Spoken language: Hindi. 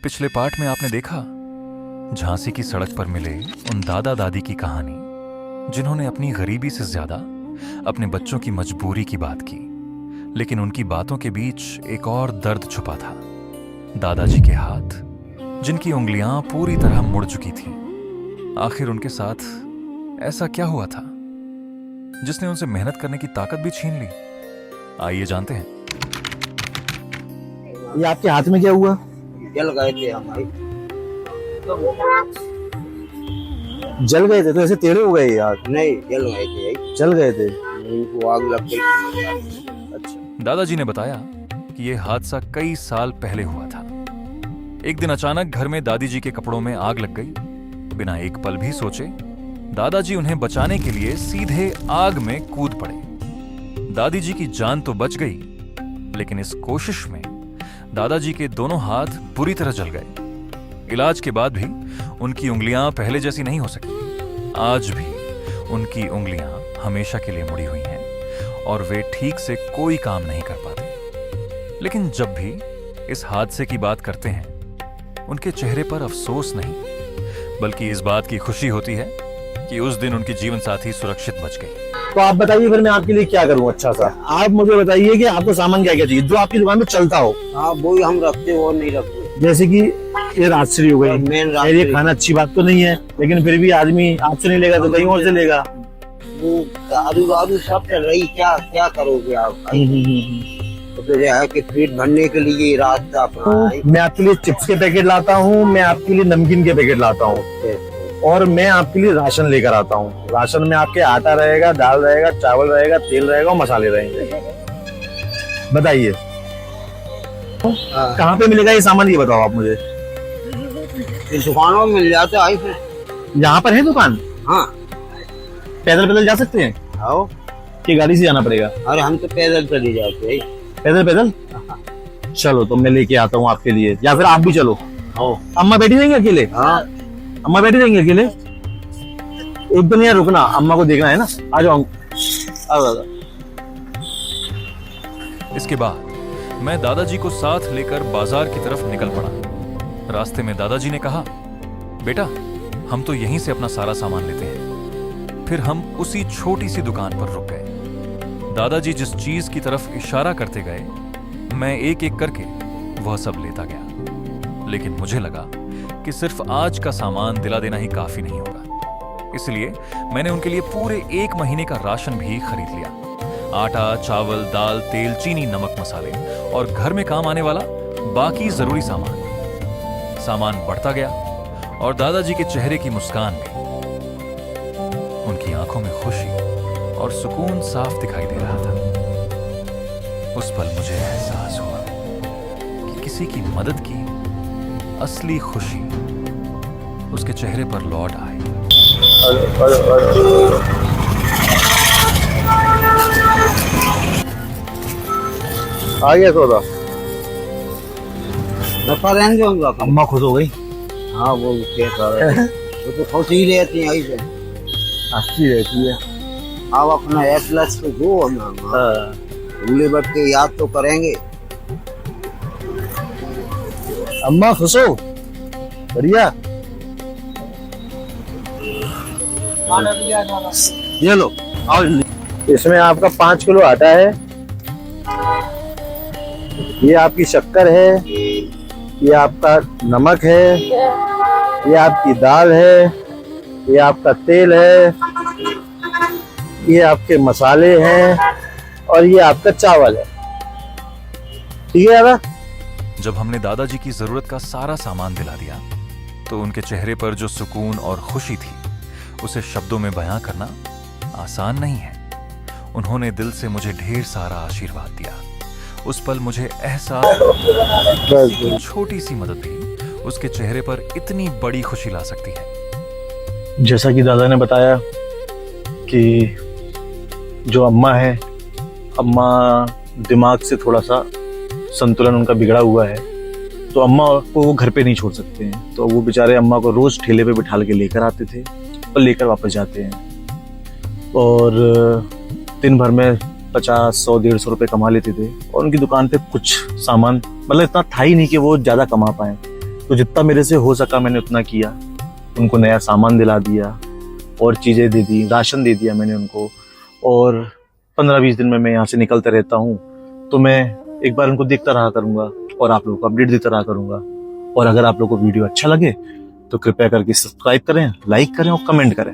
पिछले पार्ट में आपने देखा झांसी की सड़क पर मिले उन दादा दादी की कहानी, जिन्होंने अपनी गरीबी से ज्यादा अपने बच्चों की मजबूरी की बात की। लेकिन उनकी बातों के बीच एक और दर्द छुपा था। दादाजी के हाथ, जिनकी उंगलियां पूरी तरह मुड़ चुकी थीं। आखिर उनके साथ ऐसा क्या हुआ था जिसने उनसे मेहनत करने की ताकत भी छीन ली? आइए जानते हैं। ये आपके हाथ में क्या हुआ? जल गए थे हम भाई। जल गए थे? तो ऐसे टेढ़े हो गए यार? नहीं, जल गए थे। जल गए थे? उनको आग लग गई। अच्छा। दादाजी ने बताया कि यह हादसा कई साल पहले हुआ था। एक दिन अचानक घर में दादी जी के कपड़ों में आग लग गई। बिना एक पल भी सोचे दादाजी उन्हें बचाने के लिए सीधे आग में कूद पड़े। दादी जी की जान तो बच गई, लेकिन इस कोशिश में दादाजी के दोनों हाथ बुरी तरह जल गए। इलाज के बाद भी उनकी उंगलियां पहले जैसी नहीं हो सकी। आज भी उनकी उंगलियां हमेशा के लिए मुड़ी हुई हैं और वे ठीक से कोई काम नहीं कर पाते। लेकिन जब भी इस हादसे की बात करते हैं, उनके चेहरे पर अफसोस नहीं, बल्कि इस बात की खुशी होती है कि उस दिन उनकी जीवन साथी सुरक्षित बच गई। तो आप बताइए फिर मैं आपके लिए क्या करूं अच्छा सा? आप मुझे बताइए कि आपको सामान क्या क्या चाहिए जो आपकी दुकान में चलता हो। हाँ, वो ही हम रखते वो नहीं रखते। जैसे कि ये राजश्री हो गई, मेन यार ये खाना अच्छी बात तो नहीं है, लेकिन फिर भी आदमी आपसे नहीं लेगा तो कहीं और से लेगा। वो दारू वारू सब चल रही, क्या क्या करोगे आप? तो जो है कि पेट भरने के लिए रास्ता अपना है। मैं आपके लिए चिप्स के पैकेट लाता हूँ, मैं आपके लिए नमकीन के पैकेट लाता हूँ, और मैं आपके लिए राशन लेकर आता हूँ। राशन में आपके आटा रहेगा, दाल रहेगा, चावल रहेगा, तेल रहेगा और मसाले रहेंगे। बताइए कहाँ पे मिलेगा ये सामान, ये बताओ आप मुझे। इस दुकानों में मिल जाता है फिर। यहाँ पर है दुकान? हाँ। पैदल पैदल जा सकते हैं आओ। कि गाड़ी से जाना पड़ेगा? अरे हम तो पैदल चले जाते हैं। पैदल पैदल? चलो तो मैं लेके आता हूँ आपके लिए, या फिर आप भी चलो। आओ। अम्मा बैठी रहेंगे अकेले? हाँ। अम्मा बैठी रहेंगे अकेले? एक दिन यार रुकना, अम्मा को देखना है ना। आ जाओ। इसके बाद मैं दादाजी को साथ लेकर बाजार की तरफ निकल पड़ा। रास्ते में दादाजी ने कहा, बेटा हम तो यहीं से अपना सारा सामान लेते हैं। फिर हम उसी छोटी सी दुकान पर रुक गए। दादाजी जिस चीज की तरफ इशारा करते गए, मैं एक एक करके वह सब लेता गया। लेकिन मुझे लगा कि सिर्फ आज का सामान दिला देना ही काफी नहीं होगा, इसलिए मैंने उनके लिए पूरे 1 महीने का राशन भी खरीद लिया। आटा, चावल, दाल, तेल, चीनी, नमक, मसाले और घर में काम आने वाला बाकी जरूरी सामान बढ़ता गया और दादाजी के चेहरे की मुस्कान भी, उनकी आंखों में खुशी और सुकून साफ दिखाई दे रहा था। उस पल मुझे एहसास हुआ कि किसी की मदद की असली खुशी उसके चेहरे पर लौट आई। आ गया सौदा? रखा रहेंगे हम रखा। अम्मा खुश हो गई? हाँ, वो क्या कर रहे हैं? वो तो खुश ही रहती है ऐसे। अच्छी रहती है। आप अपना एटलस को दो ना, भूले बैठ के याद तो करेंगे। अम्मा खुश हो? बढ़िया। ये लो, आओ। इसमें आपका 5 किलो आटा है, ये आपकी शक्कर है, ये आपका नमक है, ये आपकी दाल है, ये आपका तेल है, ये आपके मसाले हैं और ये आपका चावल है। ठीक है दादा? जब हमने दादाजी की जरूरत का सारा सामान दिला दिया, तो उनके चेहरे पर जो सुकून और खुशी थी, उसे शब्दों में बयां करना आसान नहीं है। उन्होंने दिल से मुझे ढेर सारा आशीर्वाद दिया। उस पल मुझे एहसास, छोटी सी मदद भी उसके चेहरे पर इतनी बड़ी खुशी ला सकती है। जैसा कि दादा ने बताया कि जो अम्मा है, अम्मा दिमाग से थोड़ा सा संतुलन उनका बिगड़ा हुआ है, तो अम्मा को वो घर पे नहीं छोड़ सकते हैं। तो वो बेचारे अम्मा को रोज ठेले पे बिठा के लेकर आते थे और लेकर वापस जाते हैं, और दिन भर में 50, 100, 150 रुपए कमा लेते थे। और उनकी दुकान पे कुछ सामान, मतलब इतना था ही नहीं कि वो ज्यादा कमा पाए। तो जितना मेरे से हो सका मैंने उतना किया, उनको नया सामान दिला दिया और चीज़ें दे दी, राशन दे दिया मैंने उनको। और 15-20 दिन में मैं यहाँ से निकलता रहता हूँ, तो मैं एक बार उनको देखता रहा करूँगा और आप लोगों को अपडेट देता रहा करूँगा। और अगर आप लोगों को वीडियो अच्छा लगे तो कृपया करके सब्सक्राइब करें, लाइक करें और कमेंट करें।